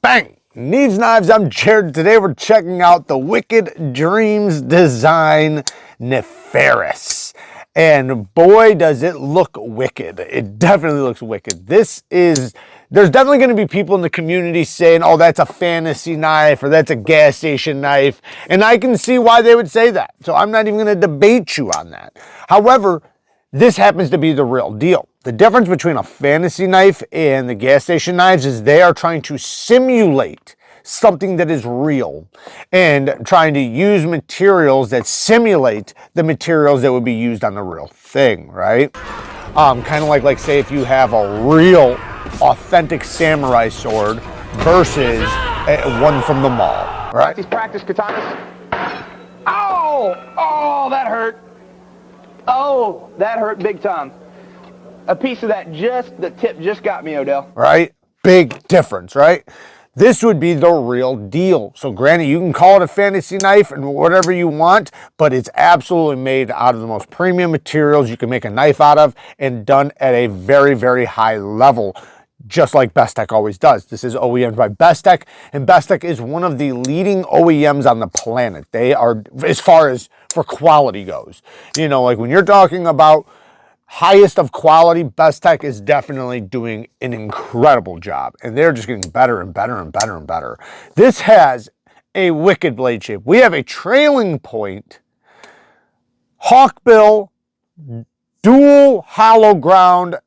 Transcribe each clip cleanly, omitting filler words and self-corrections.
Bang! Neeves Knives, I'm Jared. Today we're checking out the Wicked Dreams design NEFARIOUS. And boy, does it look wicked. It definitely looks wicked. There's definitely going to be people in the community saying, oh, that's a fantasy knife or that's a gas station knife. And I can see why they would say that. So I'm not even going to debate you on that. However, this happens to be the real deal. The difference between a fantasy knife and the gas station knives is they are trying to simulate something that is real and trying to use materials that simulate the materials that would be used on the real thing, right? Kind of like say if you have a real authentic samurai sword versus one from the mall, right? These practice katanas. Oh, that hurt. Oh, that hurt big time. A piece of that the tip just got me, Odell. Right? Big difference, right? This would be the real deal. So granted, you can call it a fantasy knife and whatever you want, but it's absolutely made out of the most premium materials you can make a knife out of and done at a very, very high level, just like Bestech always does. This is OEM'd by Bestech, and Bestech is one of the leading OEMs on the planet. They are, as far as for quality goes. You know, like when you're talking about highest of quality, Bestech is definitely doing an incredible job, and they're just getting better and better and better and better. This has a wicked blade shape. We have a trailing point, hawkbill, dual hollow ground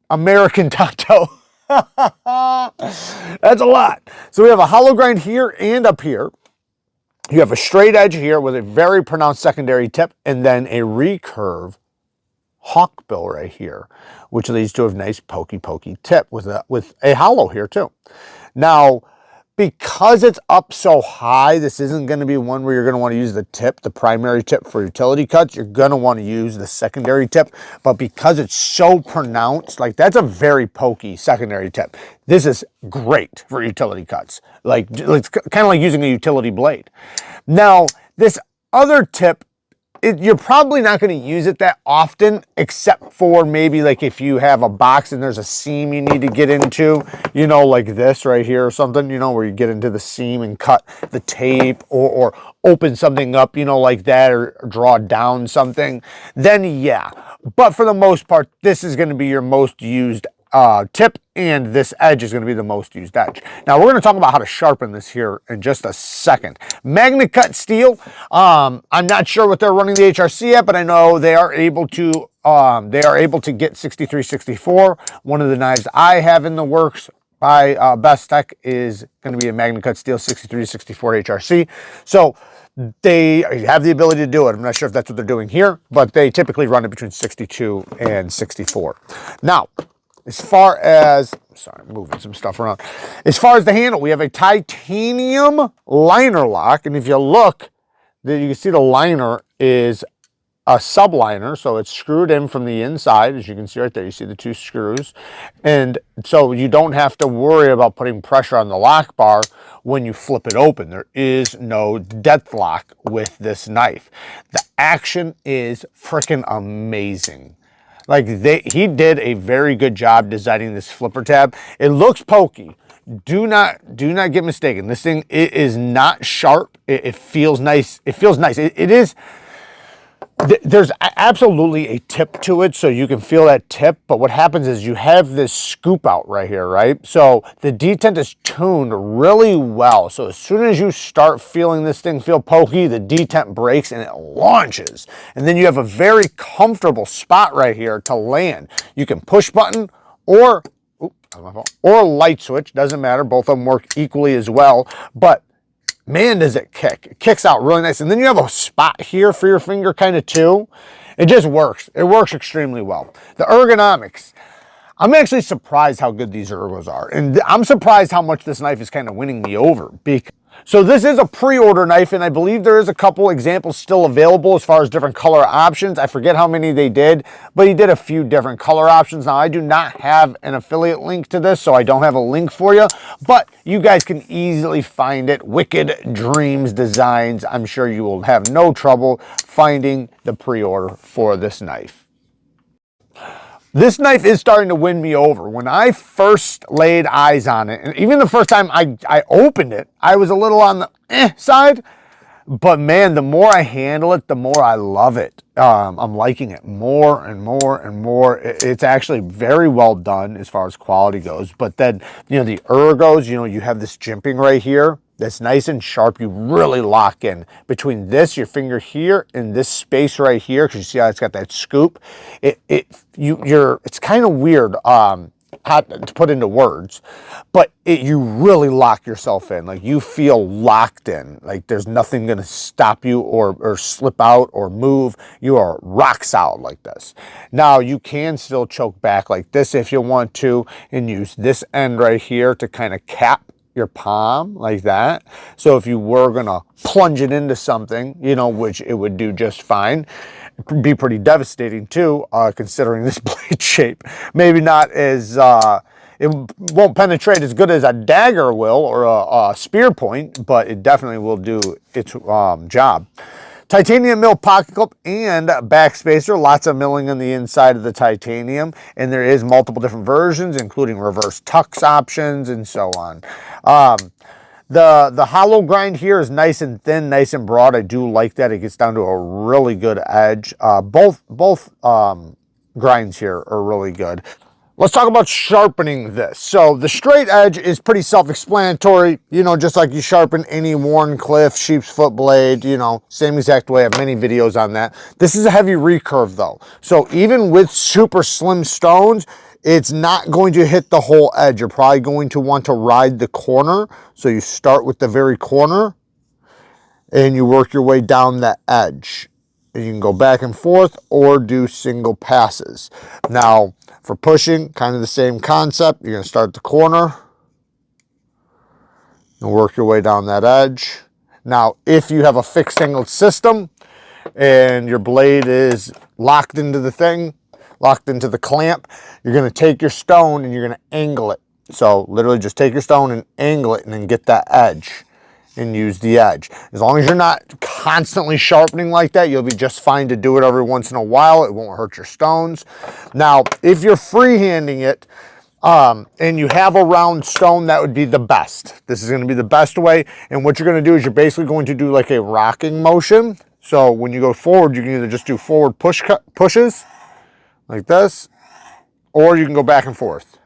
American Tonto. That's a lot. So we have a hollow grind here and up here. You have a straight edge here with a very pronounced secondary tip, and then a recurve hawkbill right here, which leads to a nice pokey tip with a hollow here too. Now, because it's up so high, this isn't going to be one where you're going to want to use the tip, the primary tip for utility cuts. You're going to want to use the secondary tip, but because it's so pronounced, like that's a very pokey secondary tip. This is great for utility cuts. Like it's kind of like using a utility blade. Now, this other tip, you're probably not going to use it that often, except for maybe like if you have a box and there's a seam you need to get into, you know, like this right here or something, you know, where you get into the seam and cut the tape or open something up, you know, like that, or draw down something, then yeah. But for the most part, this is going to be your most used tip, and this edge is going to be the most used edge. Now we're going to talk about how to sharpen this here in just a second. MagnaCut steel. I'm not sure what they're running the HRC at, but I know they are able to get 6364. One of the knives I have in the works by Bestech is going to be a MagnaCut steel 6364 HRC. So they have the ability to do it. I'm not sure if that's what they're doing here, but they typically run it between 62 and 64. Now, as far as, sorry, I'm moving some stuff around. As far as the handle, we have a titanium liner lock. And if you look, you can see the liner is a subliner. So it's screwed in from the inside. As you can see right there, you see the two screws. And so you don't have to worry about putting pressure on the lock bar when you flip it open. There is no death lock with this knife. The action is freaking amazing. Like he did a very good job designing this flipper tab. It looks pokey. Do not get mistaken. This thing, it is not sharp. It feels nice. It feels nice. It is. There's absolutely a tip to it, so you can feel that tip. But what happens is you have this scoop out right here, right? So the detent is tuned really well. So as soon as you start feeling this thing feel pokey, the detent breaks and it launches. And then you have a very comfortable spot right here to land. You can push button or light switch. Doesn't matter. Both of them work equally as well. But man, does it kick. It kicks out really nice. And then you have a spot here for your finger kind of too. It just works. It works extremely well. The ergonomics. I'm actually surprised how good these ergos are. And I'm surprised how much this knife is kind of winning me over. So this is a pre-order knife, and I believe there is a couple examples still available as far as different color options. I forget how many they did, but he did a few different color options. Now, I do not have an affiliate link to this, so I don't have a link for you, but you guys can easily find it. Wicked Dreams Designs. I'm sure you will have no trouble finding the pre-order for this knife. This knife is starting to win me over. When I first laid eyes on it, and even the first time I opened it, I was a little on the side. But man, the more I handle it, the more I love it. I'm liking it more and more and more. It's actually very well done as far as quality goes. But then, you know, the ergos, you know, you have this jimping right here that's nice and sharp. You really lock in between this, your finger here, and this space right here, because you see how it's got that scoop. It's kind of weird. How to put into words, but you really lock yourself in. Like, you feel locked in. Like, there's nothing going to stop you or slip out or move. You are rock solid like this. Now, you can still choke back like this if you want to, and use this end right here to kind of cap your palm like that. So if you were going to plunge it into something, you know, which it would do just fine, be pretty devastating too, considering this blade shape. Maybe not as, it won't penetrate as good as a dagger will or a spear point, but it definitely will do its job. Titanium mill pocket clip and backspacer, lots of milling on the inside of the titanium, and there is multiple different versions, including reverse tux options and so on. The hollow grind here is nice and thin, nice and broad. I do like that. It gets down to a really good edge. Both grinds here are really good. Let's talk about sharpening this. So the straight edge is pretty self-explanatory, you know, just like you sharpen any Wharncliffe sheep's foot blade, you know, same exact way. I have many videos on that. This is a heavy recurve though. So even with super slim stones, it's not going to hit the whole edge. You're probably going to want to ride the corner. So you start with the very corner and you work your way down that edge. And you can go back and forth or do single passes. Now, for pushing, kind of the same concept. You're going to start at the corner and work your way down that edge. Now, if you have a fixed angled system and your blade is locked into the thing, locked into the clamp, you're going to take your stone and you're going to angle it. So literally just take your stone and angle it and then get that edge and use the edge. As long as you're not constantly sharpening like that, you'll be just fine to do it every once in a while. It won't hurt your stones. Now, if you're freehanding it and you have a round stone, that would be the best. This is going to be the best way. And what you're going to do is you're basically going to do like a rocking motion. So when you go forward, you can either just do forward pushes like this, or you can go back and forth.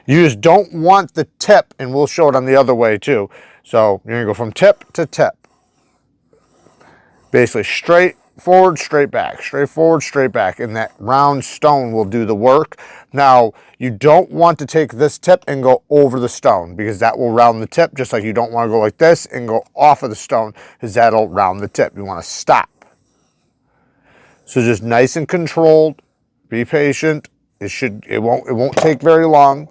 You just don't want the tip, and we'll show it on the other way too. So you're gonna go from tip to tip. Basically straight forward, straight back, straight forward, straight back, and that round stone will do the work. Now, you don't want to take this tip and go over the stone because that will round the tip, just like you don't want to go like this and go off of the stone because that'll round the tip. You want to stop. So just nice and controlled, be patient. It won't take very long.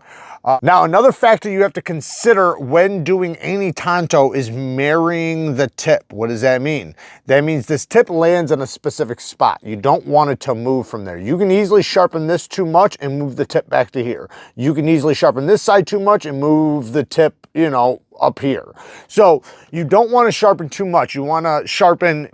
Now, another factor you have to consider when doing any tanto is marrying the tip. What does that mean? That means this tip lands in a specific spot. You don't want it to move from there. You can easily sharpen this too much and move the tip back to here. You can easily sharpen this side too much and move the tip, you know, up here. So you don't want to sharpen too much. You want to sharpen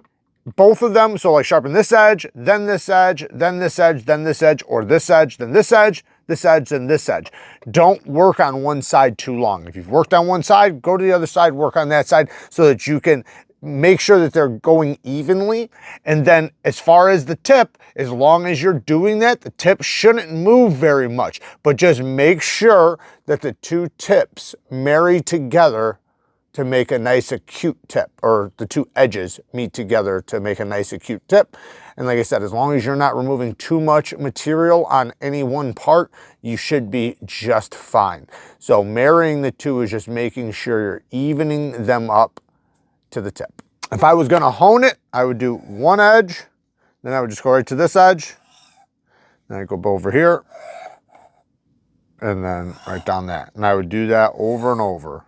both of them. So like sharpen this edge, then this edge, then this edge, then this edge, or this edge, then this edge, this edge, then this edge. Don't work on one side too long. If you've worked on one side, go to the other side, work on that side so that you can make sure that they're going evenly. And then as far as the tip, as long as you're doing that, the tip shouldn't move very much, but just make sure that the two tips marry together to make a nice acute tip, or the two edges meet together to make a nice acute tip. And like I said, as long as you're not removing too much material on any one part, you should be just fine. So marrying the two is just making sure you're evening them up to the tip. If I was gonna hone it, I would do one edge, then I would just go right to this edge, then I go over here, and then right down that. And I would do that over and over.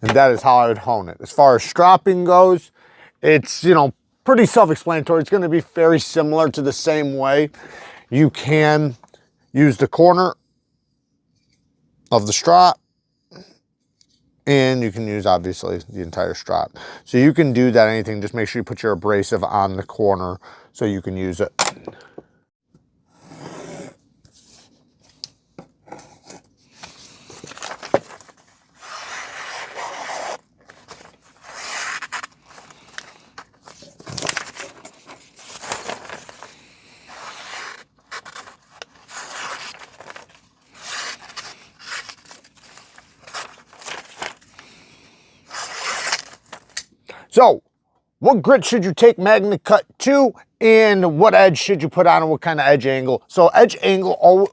And that is how I would hone it. As far as stropping goes, it's, you know, pretty self-explanatory. It's going to be very similar to the same way. You can use the corner of the strop And you can use, obviously, the entire strap. So you can do that, anything. Just make sure you put your abrasive on the corner so you can use it. So, what grit should you take MagnaCut to, and what edge should you put on, and what kind of edge angle? So edge angle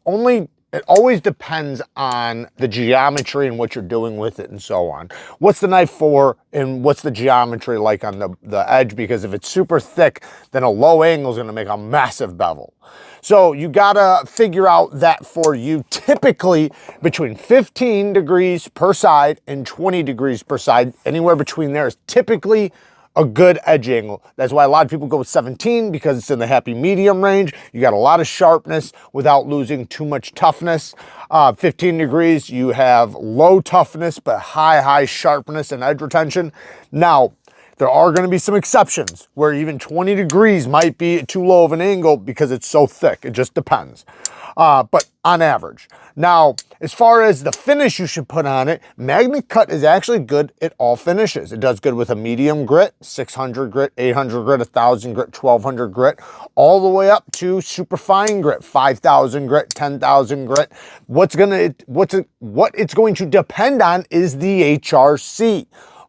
it always depends on the geometry and what you're doing with it and so on. What's the knife for, and what's the geometry like on the edge? Because if it's super thick, then a low angle is going to make a massive bevel. So you gotta figure out that for you. Typically between 15 degrees per side and 20 degrees per side, anywhere between there is typically a good edge angle. That's why a lot of people go with 17, because it's in the happy medium range. You got a lot of sharpness without losing too much toughness. 15 degrees, you have low toughness, but high sharpness and edge retention. Now, there are going to be some exceptions where even 20 degrees might be too low of an angle because it's so thick. It just depends. But on average. Now, as far as the finish you should put on it, MagnaCut is actually good at all finishes. It does good with a medium grit, 600 grit, 800 grit, 1000 grit, 1200 grit, all the way up to super fine grit, 5000 grit, 10,000 grit. What it's going to depend on is the HRC.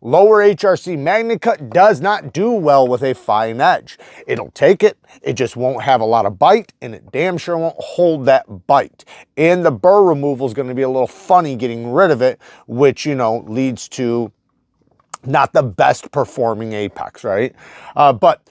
Lower HRC MagnaCut does not do well with a fine edge. It'll take it, it just won't have a lot of bite, and it damn sure won't hold that bite. And the burr removal is going to be a little funny getting rid of it, which, you know, leads to not the best performing apex, right? But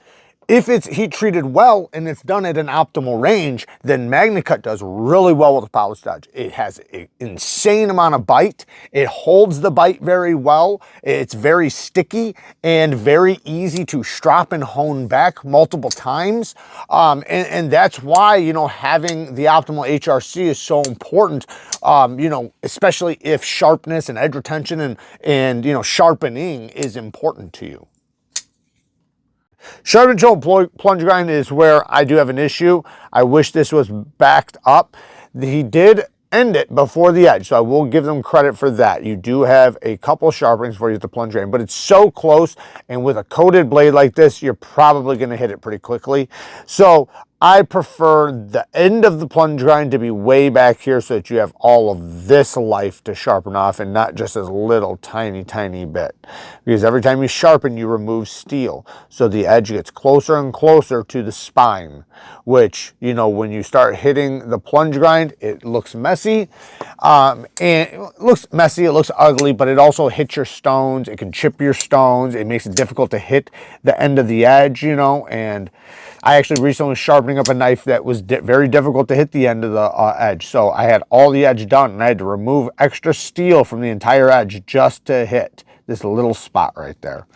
if it's heat treated well and it's done at an optimal range, then MagnaCut does really well with a polished edge. It has an insane amount of bite. It holds the bite very well. It's very sticky and very easy to strop and hone back multiple times. And that's why, you know, having the optimal HRC is so important, you know, especially if sharpness and edge retention and you know, sharpening is important to you. Sharp and control plunge grind is where I do have an issue. I wish this was backed up. He did end it before the edge, so I will give them credit for that. You do have a couple sharpenings before you hit the plunge grind, but it's so close, and with a coated blade like this, you're probably going to hit it pretty quickly. So I prefer the end of the plunge grind to be way back here so that you have all of this life to sharpen off and not just this little tiny bit. Because every time you sharpen, you remove steel. So the edge gets closer and closer to the spine, which, you know, when you start hitting the plunge grind, it looks messy. And it looks messy, it looks ugly, but it also hits your stones. It can chip your stones. It makes it difficult to hit the end of the edge, you know, and I actually recently was sharpening up a knife that was very difficult to hit the end of the edge. So I had all the edge done, and I had to remove extra steel from the entire edge just to hit this little spot right there.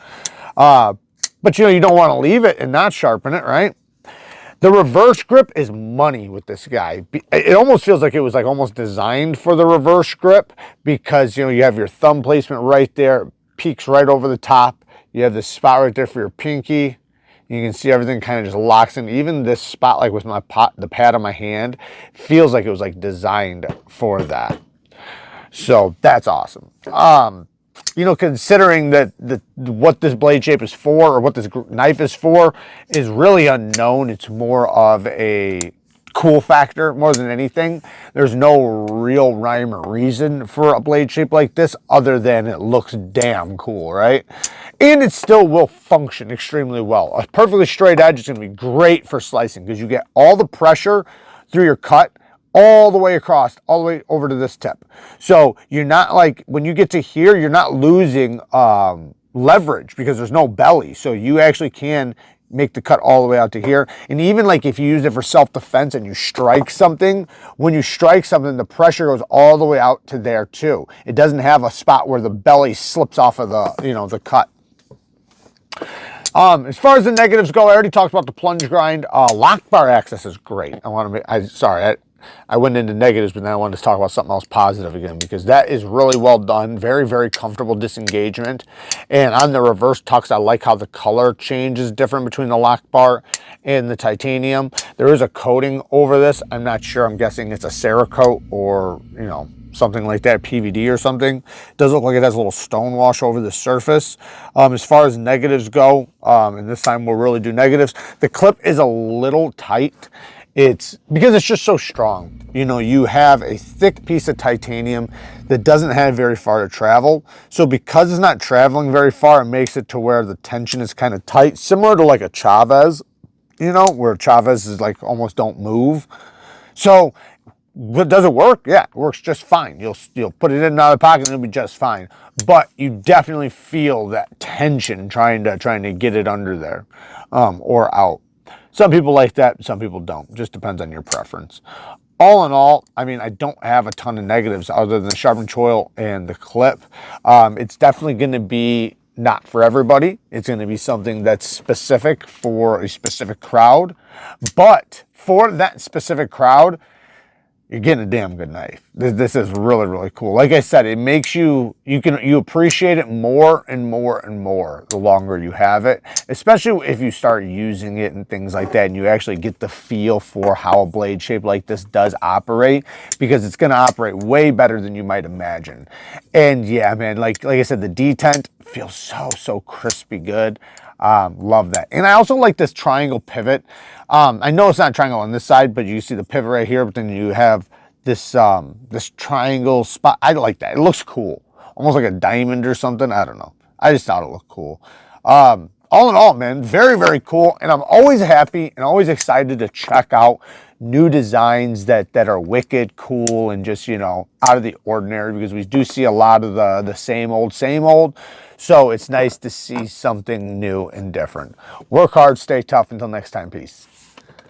But, you know, you don't want to leave it and not sharpen it, right? The reverse grip is money with this guy. It almost feels like it was like almost designed for the reverse grip because, you know, you have your thumb placement right there, it peaks right over the top. You have this spot right there for your pinky. You can see everything kind of just locks in. Even this spot, like with my the pad on my hand, feels like it was like designed for that. So that's awesome. You know, considering that what this blade shape is for, or what this knife is for, is really unknown. It's more of a cool factor more than anything. There's no real rhyme or reason for a blade shape like this other than it looks damn cool, right? And it still will function extremely well. A perfectly straight edge is going to be great for slicing because you get all the pressure through your cut all the way across, all the way over to this tip. So you're not like, when you get to here, you're not losing leverage because there's no belly. So you actually can make the cut all the way out to here. And even like if you use it for self-defense and you strike something, when you strike something, the pressure goes all the way out to there too. It doesn't have a spot where the belly slips off of the, you know, the cut. As far as the negatives go, I already talked about the plunge grind. Lock bar access is great. I went into negatives, but then I wanted to talk about something else positive again, because that is really well done. Very, very comfortable disengagement. And on the reverse tux, I like how the color change is different between the lock bar and the titanium. There is a coating over this. I'm not sure. I'm guessing it's a Cerakote or, you know, something like that, PVD or something. It does look like it has a little stone wash over the surface. As far as negatives go, and this time we'll really do negatives, the clip is a little tight. It's because it's just so strong. You know, you have a thick piece of titanium that doesn't have very far to travel. So because it's not traveling very far, it makes it to where the tension is kind of tight, similar to like a Chavez, you know, where Chavez is like almost don't move. So does it work? Yeah, it works just fine. You'll put it in and out of the pocket and it'll be just fine. But you definitely feel that tension trying to get it under there, or out. Some people like that, some people don't. Just depends on your preference. All in all, I mean, I don't have a ton of negatives other than the sharpening choil and the clip. It's definitely going to be not for everybody. It's going to be something that's specific for a specific crowd. But for that specific crowd, you're getting a damn good knife. This is really, really cool. Like I said, it makes you appreciate it more and more and more the longer you have it, especially if you start using it and things like that, and you actually get the feel for how a blade shape like this does operate, because it's going to operate way better than you might imagine. And yeah, man, like I said, the detent feels so crispy good. Love that. And I also like this triangle pivot. I know it's not a triangle on this side, but you see the pivot right here, but then you have this this triangle spot. I like that. It looks cool. Almost like a diamond or something. I don't know. I just thought it looked cool. All in all, man, very, very cool. And I'm always happy and always excited to check out new designs that are wicked cool and just, you know, out of the ordinary, because we do see a lot of the same old. So it's nice to see something new and different. Work hard, stay tough. Until next time, peace.